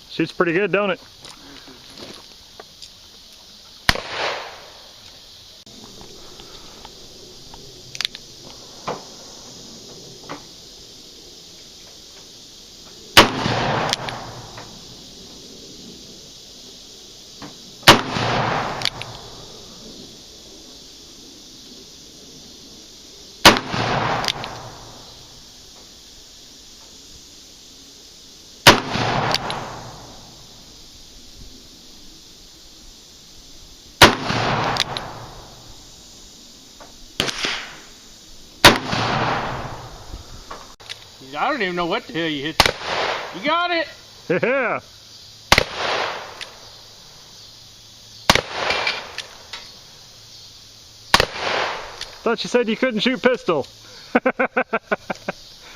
Shoots pretty good, don't it? I don't even know what the hell you hit. You got it! Yeah! Thought you said you couldn't shoot pistol.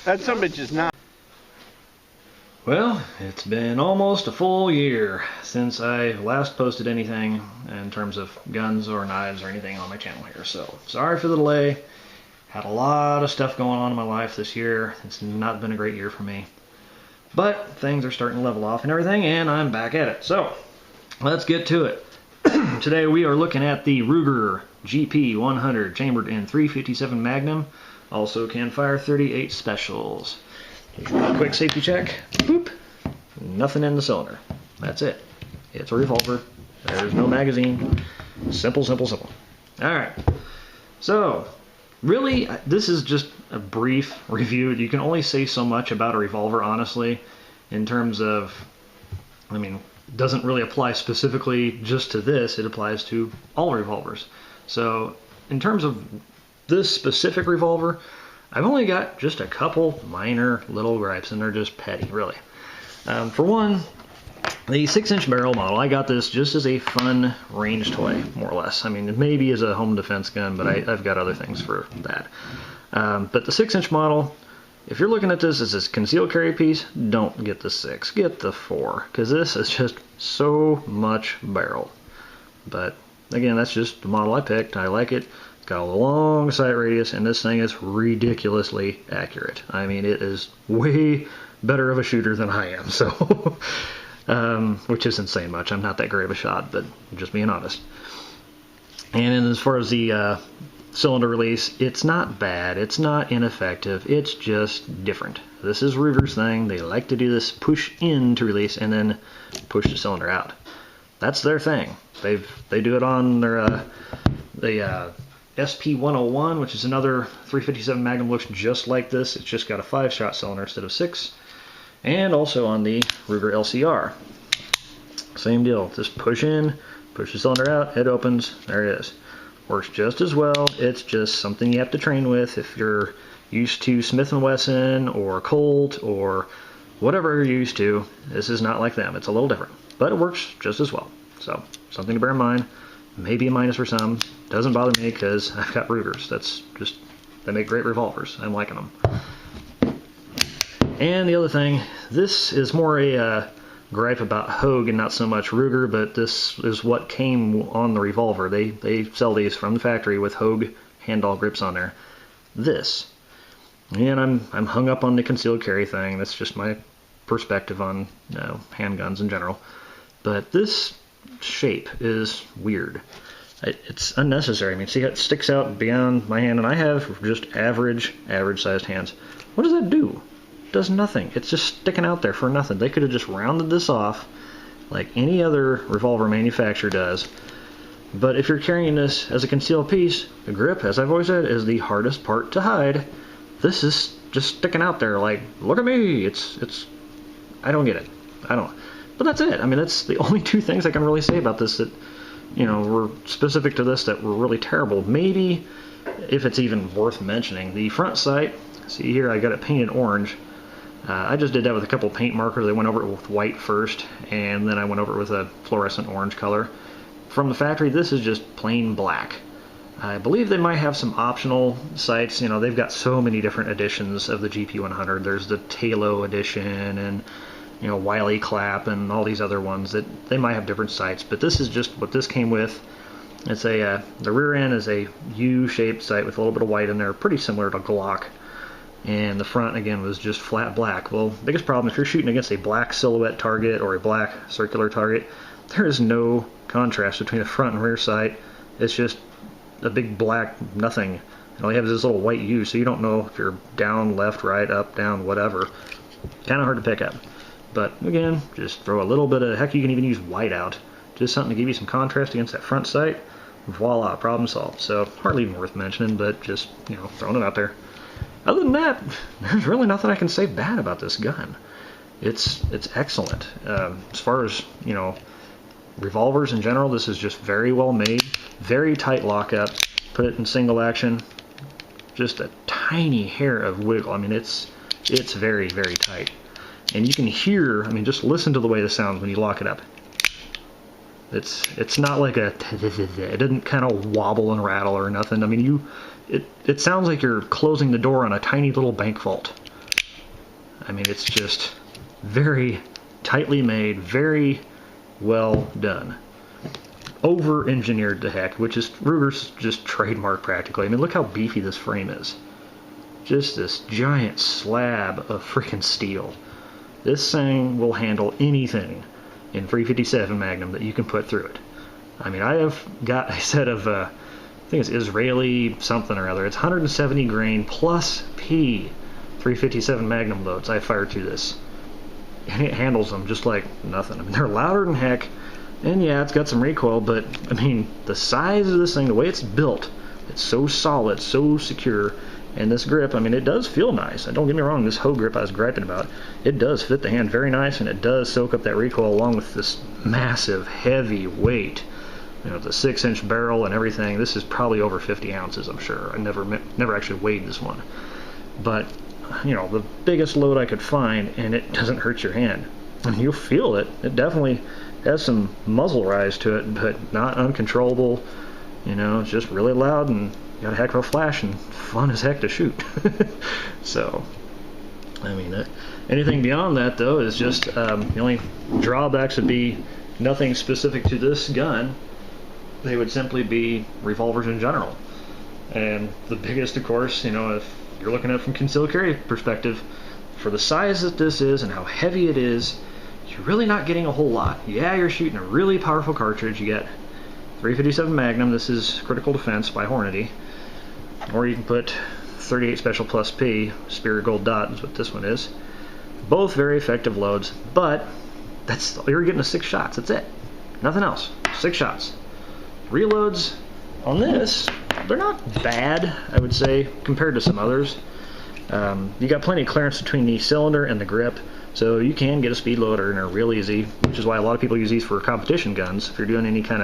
That some bitch is not. Well, it's been almost a full year since I last posted anything in terms of guns or knives or anything on my channel here, so sorry for the delay. Had a lot of stuff going on in my life this year. It's not been a great year for me. But things are starting to level off and everything, and I'm back at it. So, let's get to it. Today we are looking at the Ruger GP100 chambered in .357 Magnum. Also can fire .38 specials. Just a quick safety check. Boop. Nothing in the cylinder. That's it. It's a revolver. There's no magazine. Simple, simple, simple. Alright. So, really, this is just a brief review. You can only say so much about a revolver, honestly, in terms of, I mean, it doesn't really apply specifically just to this. It applies to all revolvers. So, in terms of this specific revolver, I've only got just a couple minor little gripes, and they're just petty, really. For one, the 6-inch barrel model, I got this just as a fun range toy, more or less. I mean, maybe as a home defense gun, but I've got other things for that. But the 6-inch model, if you're looking at this as a concealed carry piece, don't get the 6, get the 4, because this is just so much barrel. But again, that's just the model I picked. I like it. It's got a long sight radius, and this thing is ridiculously accurate. I mean, it is way better of a shooter than I am, so which isn't saying much. I'm not that great of a shot, but just being honest. And as far as the cylinder release, it's not bad, it's not ineffective, it's just different. This is Ruger's thing. They like to do this push in to release and then push the cylinder out. That's their thing. They do it on their the SP101, which is another .357 Magnum, looks just like this. It's just got a 5-shot cylinder instead of 6. And also on the Ruger LCR. Same deal. Just push in, push the cylinder out, it opens, there it is. Works just as well. It's just something you have to train with if you're used to Smith Wesson or Colt or whatever you're used to. This is not like them. It's a little different, but it works just as well. So, something to bear in mind. Maybe a minus for some. Doesn't bother me because I've got Rugers. That's just, they make great revolvers. I'm liking them. And the other thing, this is more a gripe about Hogue and not so much Ruger, but this is what came on the revolver. They sell these from the factory with Hogue handle grips on there. This. And I'm hung up on the concealed carry thing. That's just my perspective on handguns in general. But this shape is weird. It's unnecessary. I mean, see how it sticks out beyond my hand, and I have just average sized hands. What does that do? It does nothing. It's just sticking out there for nothing. They could have just rounded this off like any other revolver manufacturer does. But if you're carrying this as a concealed piece, the grip, as I've always said, is the hardest part to hide. This is just sticking out there like, look at me. It's I don't get it. I don't. But that's it. I mean, that's the only two things I can really say about this that, you know, were specific to this that were really terrible. Maybe, if it's even worth mentioning, the front sight, see here I got it painted orange. I just did that with a couple paint markers. I went over it with white first, and then I went over it with a fluorescent orange color. From the factory, this is just plain black. I believe they might have some optional sights. You know, they've got so many different editions of the GP100. There's the Talo edition and, you know, Wiley Clap and all these other ones that they might have different sights. But this is just what this came with. It's a the rear end is a U-shaped sight with a little bit of white in there, pretty similar to Glock. and the front again was just flat black. Well, biggest problem if you're shooting against a black silhouette target or a black circular target, there is no contrast between the front and rear sight. It's just a big black nothing. And all you have is this little white U, so you don't know if you're down, left, right, up, down, whatever. Kind of hard to pick up. But again, just throw a little bit of, heck, you can even use whiteout. Just something to give you some contrast against that front sight. Voila, problem solved. So hardly even worth mentioning, but just, you know, throwing it out there. Other than that, there's really nothing I can say bad about this gun. It's excellent. As far as, you know, revolvers in general, this is just very well made, very tight lockup. Put it in single action, just a tiny hair of wiggle. I mean, it's very, very tight. And you can hear, I mean, just listen to the way this sounds when you lock it up. It's not like a, it doesn't kind of wobble and rattle or nothing. I mean, it sounds like you're closing the door on a tiny little bank vault. I mean, it's just very tightly made, very well done. Over-engineered to heck, which is Ruger's just trademark practically. I mean, look how beefy this frame is. Just this giant slab of freaking steel. This thing will handle anything in 357 Magnum that you can put through it. I mean, I have got a set of, I think it's Israeli something or other. It's 170 grain plus P 357 Magnum loads I fired through this. And it handles them just like nothing. I mean, they're louder than heck. And yeah, it's got some recoil, but I mean, the size of this thing, the way it's built, it's so solid, so secure. And this grip, I mean, it does feel nice. And don't get me wrong, this Hogue grip I was griping about, it does fit the hand very nice, and it does soak up that recoil along with this massive, heavy weight. You know, the 6-inch barrel and everything. This is probably over 50 ounces, I'm sure. I never actually weighed this one. But, you know, the biggest load I could find, and it doesn't hurt your hand. And you'll feel it. It definitely has some muzzle rise to it, but not uncontrollable. You know, it's just really loud and got a heck of a flash and fun as heck to shoot. So, I mean, anything beyond that though is just the only drawbacks would be nothing specific to this gun. They would simply be revolvers in general. And the biggest, of course, you know, if you're looking at it from concealed carry perspective, for the size that this is and how heavy it is, you're really not getting a whole lot. Yeah, you're shooting a really powerful cartridge. You get 357 Magnum. This is Critical Defense by Hornady. Or you can put 38 Special Plus P, Spirit Gold Dot is what this one is. Both very effective loads, but you're getting 6 shots. That's it. Nothing else. 6 shots. Reloads on this, they're not bad, I would say, compared to some others. You got plenty of clearance between the cylinder and the grip, so you can get a speed loader and they're real easy, which is why a lot of people use these for competition guns. If you're doing any kind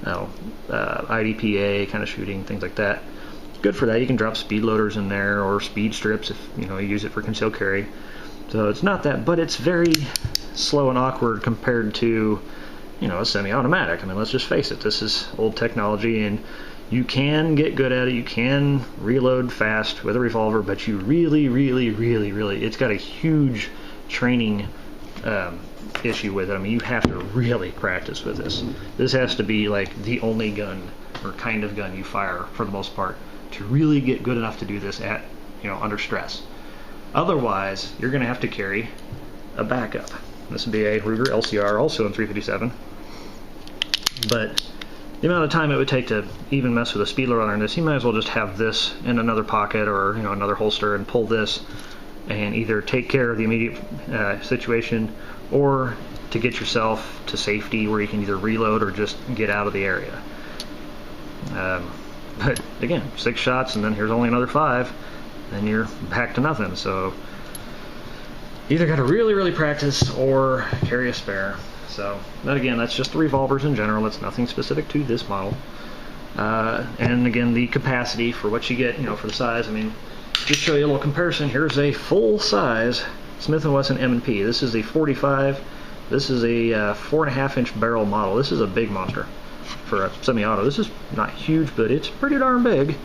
of IDPA kind of shooting, things like that. Good for that. You can drop speed loaders in there or speed strips if you use it for concealed carry. So it's not that, but it's very slow and awkward compared to a semi-automatic. I mean, let's just face it, this is old technology, and you can get good at it. You can reload fast with a revolver, but you really, it's got a huge training issue with it. I mean, you have to really practice with this. This has to be like the only gun or kind of gun you fire for the most part to really get good enough to do this at under stress. Otherwise, you're going to have to carry a backup. This would be a Ruger LCR, also in 357. But the amount of time it would take to even mess with a speed loader on this, you might as well just have this in another pocket or another holster and pull this and either take care of the immediate situation or to get yourself to safety where you can either reload or just get out of the area. But again, 6 shots and then here's only another 5, then you're back to nothing. So either got to really practice or carry a spare. So that, again, that's just the revolvers in general. It's nothing specific to this model. And again, the capacity for what you get, for the size. I mean, just show you a little comparison. Here's a full-size Smith Wesson M&P. This is a 45. This is a 4.5-inch barrel model. This is a big monster for a semi-auto. This is not huge, but it's pretty darn big.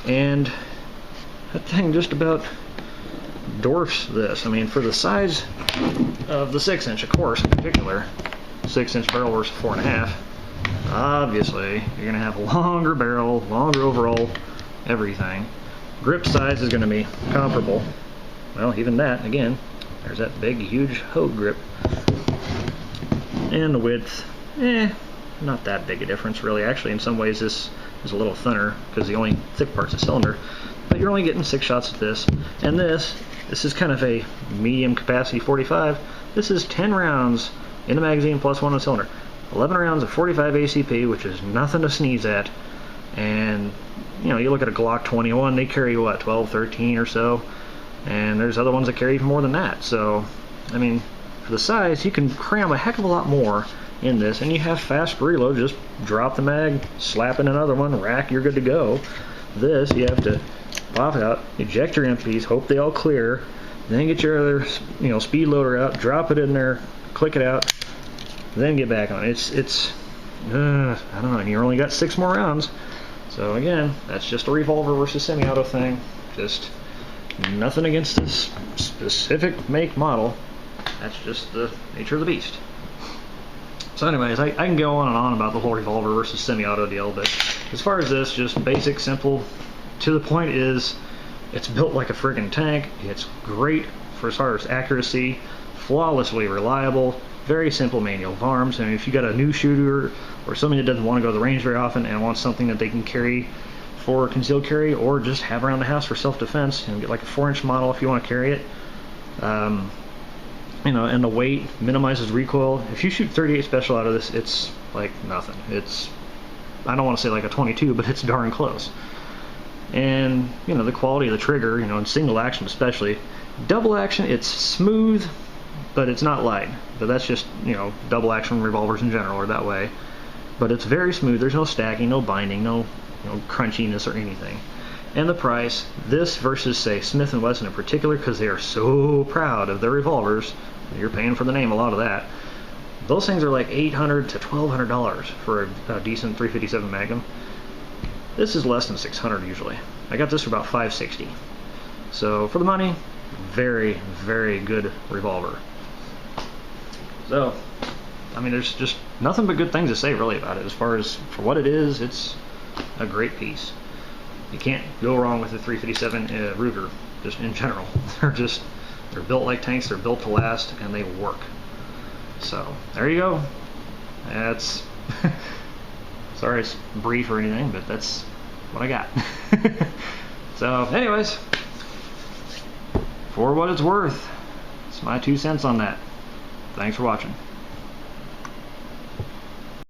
And that thing just about dwarfs this. I mean, for the size of the 6-inch, of course, in particular, 6-inch barrel versus 4.5, obviously you're going to have a longer barrel, longer overall everything. grip size is going to be comparable. Well, even that, again, there's that big, huge Hogue grip. And the width, not that big a difference, really. Actually, in some ways, this is a little thinner because the only thick part's a cylinder. But you're only getting 6 shots at this. And this is kind of a medium capacity 45. This is 10 rounds in the magazine plus 1 in the cylinder. 11 rounds of 45 ACP, which is nothing to sneeze at. And, you know, you look at a Glock 21, they carry, what, 12, 13 or so. And there's other ones that carry even more than that. So, I mean, for the size, you can cram a heck of a lot more in this, and you have fast reload. Just drop the mag, slap in another one, rack, you're good to go. This, you have to pop out, eject your empties, hope they all clear, then get your other, you know, speed loader out, drop it in there, click it out, then get back on. It's I don't know, and you only got 6 more rounds. So again, that's just a revolver versus semi-auto thing. Just nothing against this specific make model. That's just the nature of the beast. So anyways, I can go on and on about the whole revolver versus semi-auto deal, but as far as this, just basic, simple, to the point is, it's built like a friggin' tank. It's great for as far as accuracy, flawlessly reliable, very simple manual of arms. And if you got a new shooter or somebody that doesn't want to go to the range very often and wants something that they can carry for concealed carry or just have around the house for self-defense, and get like a 4-inch model if you want to carry it. You know, and the weight minimizes recoil. If you shoot 38 special out of this, it's like nothing. It's, I don't want to say like a 22, but it's darn close. And, you know, the quality of the trigger, you know, in single action especially. Double action, it's smooth, but it's not light. But that's just, you know, double action revolvers in general are that way. But it's very smooth. There's no stacking, no binding, no, you know, crunchiness or anything. And the price, this versus, say, Smith Wesson in particular, because they are so proud of their revolvers, you're paying for the name, a lot of that. Those things are like $800 to $1,200 for a decent 357 Magnum. This is less than $600 usually. I got this for about $560. So for the money, very, very good revolver. So, I mean, there's just nothing but good things to say really about it. As far as for what it is, it's a great piece. You can't go wrong with the 357 Ruger, just in general. They're built like tanks, they're built to last, and they work. So, there you go. That's, sorry it's brief or anything, but that's what I got. So, anyways, for what it's worth, it's my 2 cents on that. Thanks for watching.